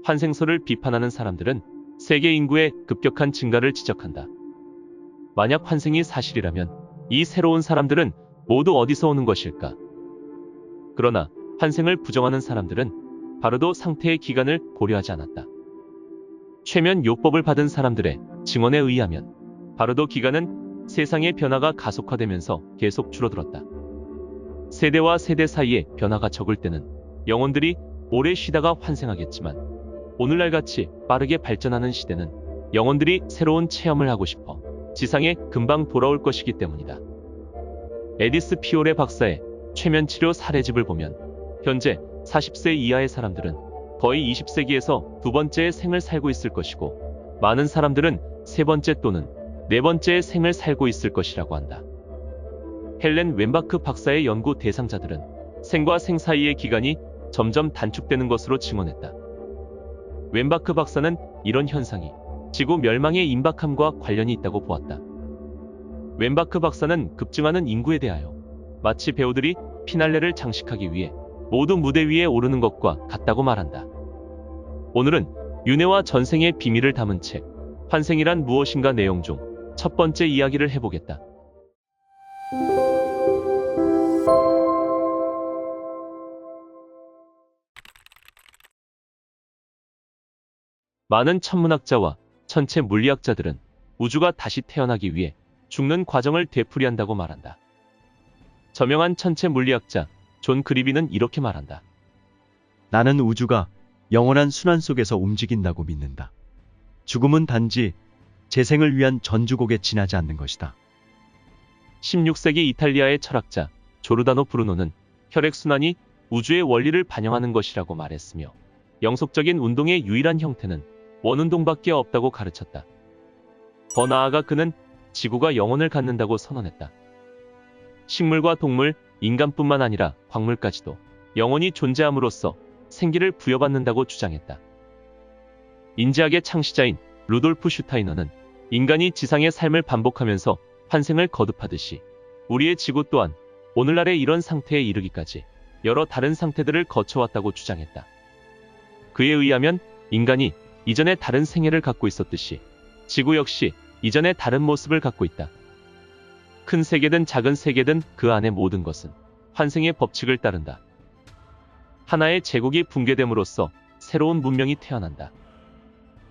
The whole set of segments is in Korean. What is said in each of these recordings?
환생설을 비판하는 사람들은 세계 인구의 급격한 증가를 지적한다. 만약 환생이 사실이라면 이 새로운 사람들은 모두 어디서 오는 것일까? 그러나 환생을 부정하는 사람들은 바로도 상태의 기간을 고려하지 않았다. 최면 요법을 받은 사람들의 증언에 의하면 바로도 기간은 세상의 변화가 가속화되면서 계속 줄어들었다. 세대와 세대 사이의 변화가 적을 때는 영혼들이 오래 쉬다가 환생하겠지만 오늘날같이 빠르게 발전하는 시대는 영혼들이 새로운 체험을 하고 싶어 지상에 금방 돌아올 것이기 때문이다. 에디스 피오레 박사의 최면치료 사례집을 보면 현재 40세 이하의 사람들은 거의 20세기에서 두 번째의 생을 살고 있을 것이고 많은 사람들은 세 번째 또는 네 번째의 생을 살고 있을 것이라고 한다. 헬렌 웬바크 박사의 연구 대상자들은 생과 생 사이의 기간이 점점 단축되는 것으로 증언했다. 웬바크 박사는 이런 현상이 지구 멸망의 임박함과 관련이 있다고 보았다. 웬바크 박사는 급증하는 인구에 대하여 마치 배우들이 피날레를 장식하기 위해 모두 무대 위에 오르는 것과 같다고 말한다. 오늘은 윤회와 전생의 비밀을 담은 책 환생이란 무엇인가 내용 중 첫 번째 이야기를 해보겠다. 많은 천문학자와 천체 물리학자들은 우주가 다시 태어나기 위해 죽는 과정을 되풀이한다고 말한다. 저명한 천체 물리학자 존 그리비는 이렇게 말한다. 나는 우주가 영원한 순환 속에서 움직인다고 믿는다. 죽음은 단지 재생을 위한 전주곡에 지나지 않는 것이다. 16세기 이탈리아의 철학자 조르다노 브루노는 혈액순환이 우주의 원리를 반영하는 것이라고 말했으며 영속적인 운동의 유일한 형태는 원운동밖에 없다고 가르쳤다. 더 나아가 그는 지구가 영혼을 갖는다고 선언했다. 식물과 동물, 인간뿐만 아니라 광물까지도 영혼이 존재함으로써 생기를 부여받는다고 주장했다. 인지학의 창시자인 루돌프 슈타이너는 인간이 지상의 삶을 반복하면서 환생을 거듭하듯이 우리의 지구 또한 오늘날의 이런 상태에 이르기까지 여러 다른 상태들을 거쳐왔다고 주장했다. 그에 의하면 인간이 이전에 다른 생애를 갖고 있었듯이 지구 역시 이전에 다른 모습을 갖고 있다. 큰 세계든 작은 세계든 그 안의 모든 것은 환생의 법칙을 따른다. 하나의 제국이 붕괴됨으로써 새로운 문명이 태어난다.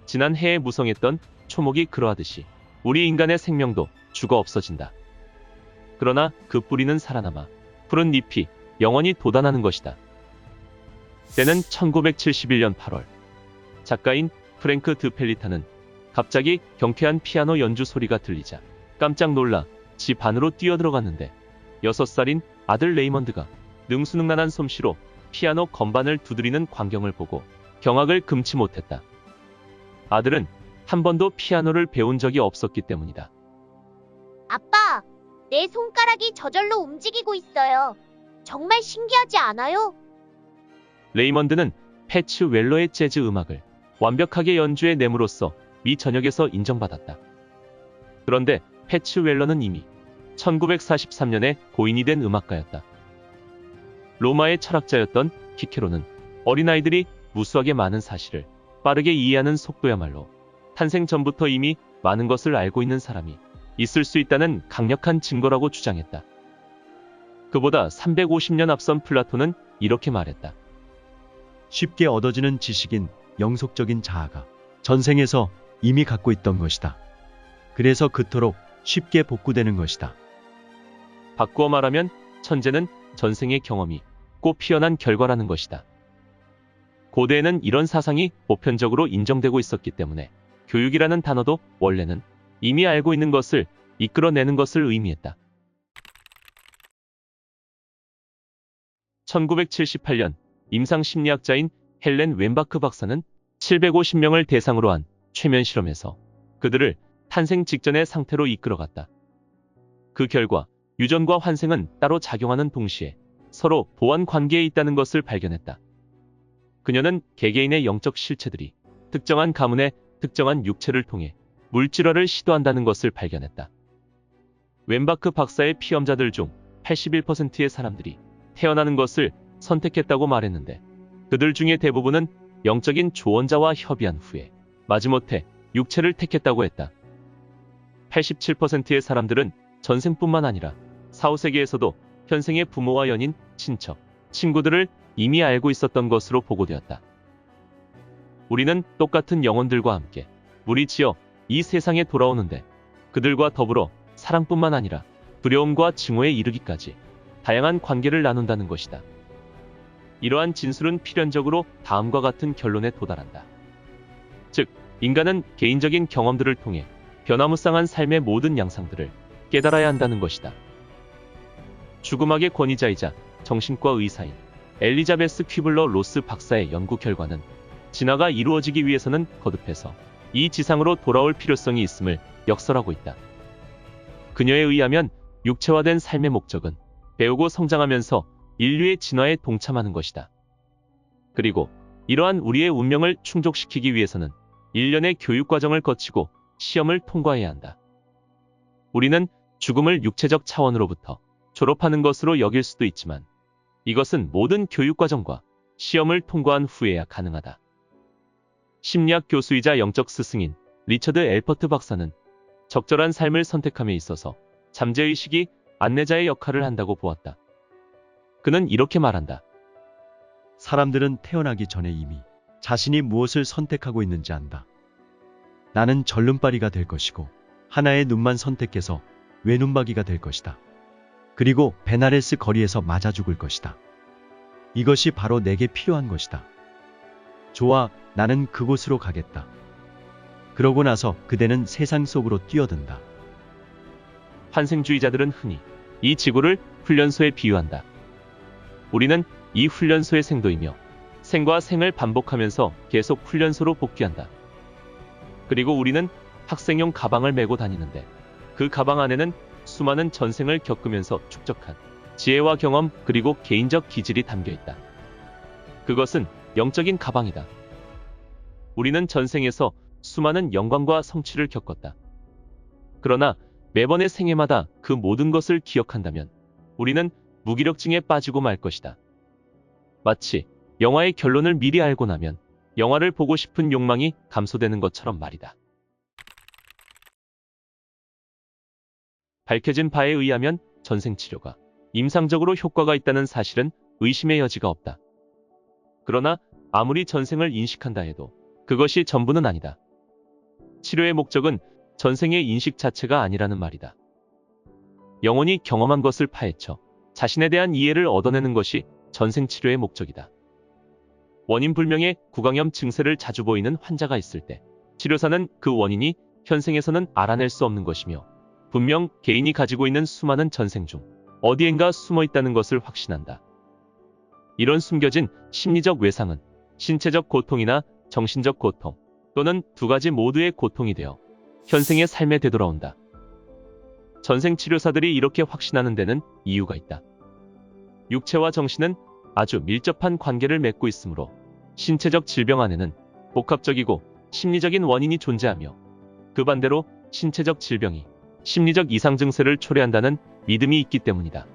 지난 해에 무성했던 초목이 그러하듯이 우리 인간의 생명도 죽어 없어진다. 그러나 그 뿌리는 살아남아 푸른 잎이 영원히 돋아나는 것이다. 때는 1971년 8월. 작가인 프랭크 드 펠리타는 갑자기 경쾌한 피아노 연주 소리가 들리자 깜짝 놀라 집 안으로 뛰어들어갔는데 6살인 아들 레이먼드가 능수능란한 솜씨로 피아노 건반을 두드리는 광경을 보고 경악을 금치 못했다. 아들은 한 번도 피아노를 배운 적이 없었기 때문이다. 아빠, 내 손가락이 저절로 움직이고 있어요. 정말 신기하지 않아요? 레이먼드는 패츠 웰러의 재즈 음악을 완벽하게 연주해 내므로써 미 전역에서 인정받았다. 그런데 패츠 웰러는 이미 1943년에 고인이 된 음악가였다. 로마의 철학자였던 키케로는 어린아이들이 무수하게 많은 사실을 빠르게 이해하는 속도야말로 탄생 전부터 이미 많은 것을 알고 있는 사람이 있을 수 있다는 강력한 증거라고 주장했다. 그보다 350년 앞선 플라톤은 이렇게 말했다. 쉽게 얻어지는 지식인 영속적인 자아가 전생에서 이미 갖고 있던 것이다. 그래서 그토록 쉽게 복구되는 것이다. 바꾸어 말하면 천재는 전생의 경험이 꽃 피어난 결과라는 것이다. 고대에는 이런 사상이 보편적으로 인정되고 있었기 때문에 교육이라는 단어도 원래는 이미 알고 있는 것을 이끌어내는 것을 의미했다. 1978년 임상심리학자인 헬렌 웬바크 박사는 750명을 대상으로 한 최면 실험에서 그들을 탄생 직전의 상태로 이끌어갔다. 그 결과 유전과 환생은 따로 작용하는 동시에 서로 보완 관계에 있다는 것을 발견했다. 그녀는 개개인의 영적 실체들이 특정한 가문의 특정한 육체를 통해 물질화를 시도한다는 것을 발견했다. 웬바크 박사의 피험자들 중 81%의 사람들이 태어나는 것을 선택했다고 말했는데 그들 중에 대부분은 영적인 조언자와 협의한 후에 마지못해 육체를 택했다고 했다. 87%의 사람들은 전생뿐만 아니라 4, 5세기에서도 현생의 부모와 연인, 친척, 친구들을 이미 알고 있었던 것으로 보고되었다. 우리는 똑같은 영혼들과 함께 무리지어 이 세상에 돌아오는데 그들과 더불어 사랑뿐만 아니라 두려움과 증오에 이르기까지 다양한 관계를 나눈다는 것이다. 이러한 진술은 필연적으로 다음과 같은 결론에 도달한다. 즉, 인간은 개인적인 경험들을 통해 변화무쌍한 삶의 모든 양상들을 깨달아야 한다는 것이다. 죽음학의 권위자이자 정신과 의사인 엘리자베스 퀴블러 로스 박사의 연구 결과는 진화가 이루어지기 위해서는 거듭해서 이 지상으로 돌아올 필요성이 있음을 역설하고 있다. 그녀에 의하면 육체화된 삶의 목적은 배우고 성장하면서 인류의 진화에 동참하는 것이다. 그리고 이러한 우리의 운명을 충족시키기 위해서는 일련의 교육과정을 거치고 시험을 통과해야 한다. 우리는 죽음을 육체적 차원으로부터 졸업하는 것으로 여길 수도 있지만 이것은 모든 교육과정과 시험을 통과한 후에야 가능하다. 심리학 교수이자 영적 스승인 리처드 엘퍼트 박사는 적절한 삶을 선택함에 있어서 잠재의식이 안내자의 역할을 한다고 보았다. 그는 이렇게 말한다. 사람들은 태어나기 전에 이미 자신이 무엇을 선택하고 있는지 안다. 나는 절름발이가 될 것이고 하나의 눈만 선택해서 외눈박이가 될 것이다. 그리고 베나레스 거리에서 맞아 죽을 것이다. 이것이 바로 내게 필요한 것이다. 좋아, 나는 그곳으로 가겠다. 그러고 나서 그대는 세상 속으로 뛰어든다. 환생주의자들은 흔히 이 지구를 훈련소에 비유한다. 우리는 이 훈련소의 생도이며 생과 생을 반복하면서 계속 훈련소로 복귀한다. 그리고 우리는 학생용 가방을 메고 다니는데 그 가방 안에는 수많은 전생을 겪으면서 축적한 지혜와 경험 그리고 개인적 기질이 담겨 있다. 그것은 영적인 가방이다. 우리는 전생에서 수많은 영광과 성취를 겪었다. 그러나 매번의 생애마다 그 모든 것을 기억한다면 우리는 무기력증에 빠지고 말 것이다. 마치 영화의 결론을 미리 알고 나면 영화를 보고 싶은 욕망이 감소되는 것처럼 말이다. 밝혀진 바에 의하면 전생치료가 임상적으로 효과가 있다는 사실은 의심의 여지가 없다. 그러나 아무리 전생을 인식한다 해도 그것이 전부는 아니다. 치료의 목적은 전생의 인식 자체가 아니라는 말이다. 영혼이 경험한 것을 파헤쳐 자신에 대한 이해를 얻어내는 것이 전생 치료의 목적이다. 원인 불명의 구강염 증세를 자주 보이는 환자가 있을 때 치료사는 그 원인이 현생에서는 알아낼 수 없는 것이며 분명 개인이 가지고 있는 수많은 전생 중 어디엔가 숨어 있다는 것을 확신한다. 이런 숨겨진 심리적 외상은 신체적 고통이나 정신적 고통 또는 두 가지 모두의 고통이 되어 현생의 삶에 되돌아온다. 전생 치료사들이 이렇게 확신하는 데는 이유가 있다. 육체와 정신은 아주 밀접한 관계를 맺고 있으므로 신체적 질병 안에는 복합적이고 심리적인 원인이 존재하며 그 반대로 신체적 질병이 심리적 이상 증세를 초래한다는 믿음이 있기 때문이다.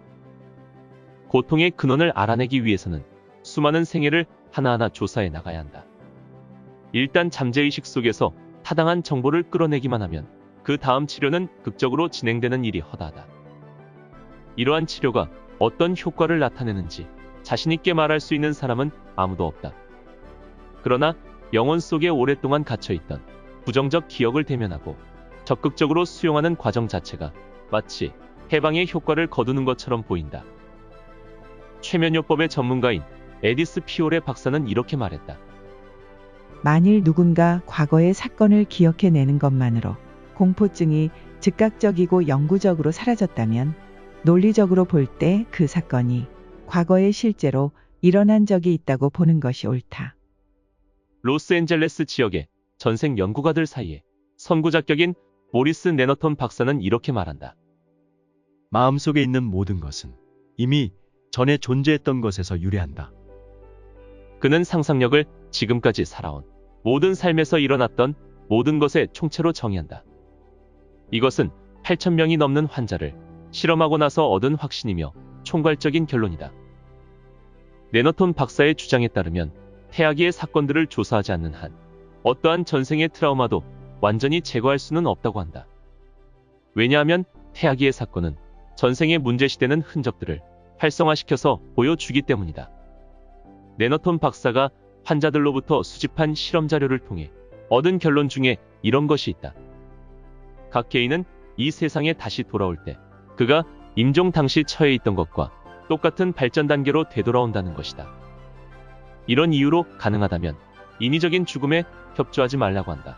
고통의 근원을 알아내기 위해서는 수많은 생애를 하나하나 조사해 나가야 한다. 일단 잠재의식 속에서 타당한 정보를 끌어내기만 하면 그 다음 치료는 극적으로 진행되는 일이 허다하다. 이러한 치료가 어떤 효과를 나타내는지 자신있게 말할 수 있는 사람은 아무도 없다. 그러나 영혼 속에 오랫동안 갇혀있던 부정적 기억을 대면하고 적극적으로 수용하는 과정 자체가 마치 해방의 효과를 거두는 것처럼 보인다. 최면요법의 전문가인 에디스 피오레 박사는 이렇게 말했다. 만일 누군가 과거의 사건을 기억해내는 것만으로 공포증이 즉각적이고 영구적으로 사라졌다면 논리적으로 볼 때 그 사건이 과거에 실제로 일어난 적이 있다고 보는 것이 옳다. 로스앤젤레스 지역의 전생 연구가들 사이에 선구자격인 모리스 네너턴 박사는 이렇게 말한다. 마음속에 있는 모든 것은 이미 전에 존재했던 것에서 유래한다. 그는 상상력을 지금까지 살아온 모든 삶에서 일어났던 모든 것의 총체로 정의한다. 이것은 8,000명이 넘는 환자를 실험하고 나서 얻은 확신이며 총괄적인 결론이다. 네너톤 박사의 주장에 따르면 태아기의 사건들을 조사하지 않는 한 어떠한 전생의 트라우마도 완전히 제거할 수는 없다고 한다. 왜냐하면 태아기의 사건은 전생에 문제시되는 흔적들을 활성화시켜서 보여주기 때문이다. 네너톤 박사가 환자들로부터 수집한 실험 자료를 통해 얻은 결론 중에 이런 것이 있다. 각 개인은 이 세상에 다시 돌아올 때 그가 임종 당시 처해 있던 것과 똑같은 발전 단계로 되돌아온다는 것이다. 이런 이유로 가능하다면 인위적인 죽음에 협조하지 말라고 한다.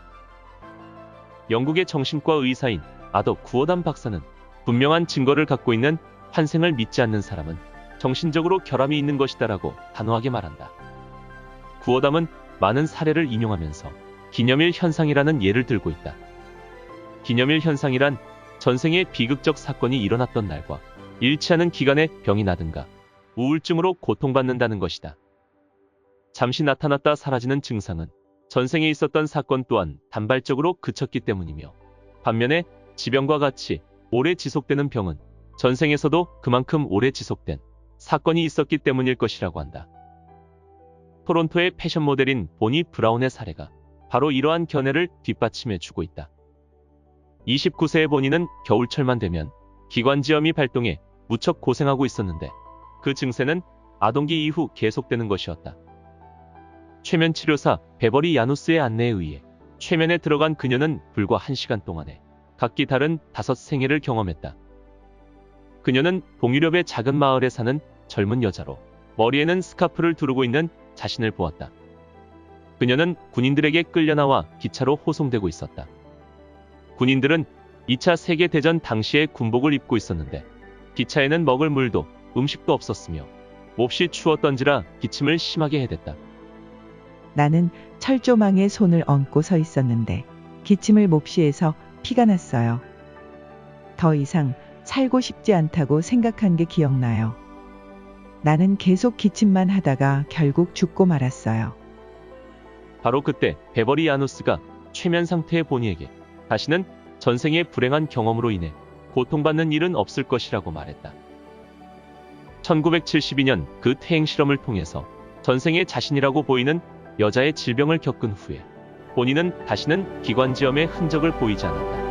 영국의 정신과 의사인 아더 구어담 박사는 분명한 증거를 갖고 있는 환생을 믿지 않는 사람은 정신적으로 결함이 있는 것이다라고 단호하게 말한다. 구어담은 많은 사례를 인용하면서 기념일 현상이라는 예를 들고 있다. 기념일 현상이란 전생에 비극적 사건이 일어났던 날과 일치하는 기간에 병이 나든가 우울증으로 고통받는다는 것이다. 잠시 나타났다 사라지는 증상은 전생에 있었던 사건 또한 단발적으로 그쳤기 때문이며, 반면에 지병과 같이 오래 지속되는 병은 전생에서도 그만큼 오래 지속된 사건이 있었기 때문일 것이라고 한다. 토론토의 패션 모델인 보니 브라운의 사례가 바로 이러한 견해를 뒷받침해주고 있다. 29세의 보니는 겨울철만 되면 기관지염이 발동해 무척 고생하고 있었는데 그 증세는 아동기 이후 계속되는 것이었다. 최면 치료사 베버리 야누스의 안내에 의해 최면에 들어간 그녀는 불과 1시간 동안에 각기 다른 5생애를 경험했다. 그녀는 동유럽의 작은 마을에 사는 젊은 여자로 머리에는 스카프를 두르고 있는 자신을 보았다. 그녀는 군인들에게 끌려나와 기차로 호송되고 있었다. 군인들은 2차 세계대전 당시에 군복을 입고 있었는데 기차에는 먹을 물도 음식도 없었으며 몹시 추웠던지라 기침을 심하게 해댔다. 나는 철조망에 손을 얹고 서 있었는데 기침을 몹시 해서 피가 났어요. 더 이상 살고 싶지 않다고 생각한 게 기억나요. 나는 계속 기침만 하다가 결국 죽고 말았어요. 바로 그때 베버리 야누스가 최면 상태의 보니에게 다시는 전생의 불행한 경험으로 인해 고통받는 일은 없을 것이라고 말했다. 1972년 그 퇴행 실험을 통해서 전생의 자신이라고 보이는 여자의 질병을 겪은 후에 본인은 다시는 기관지염의 흔적을 보이지 않았다.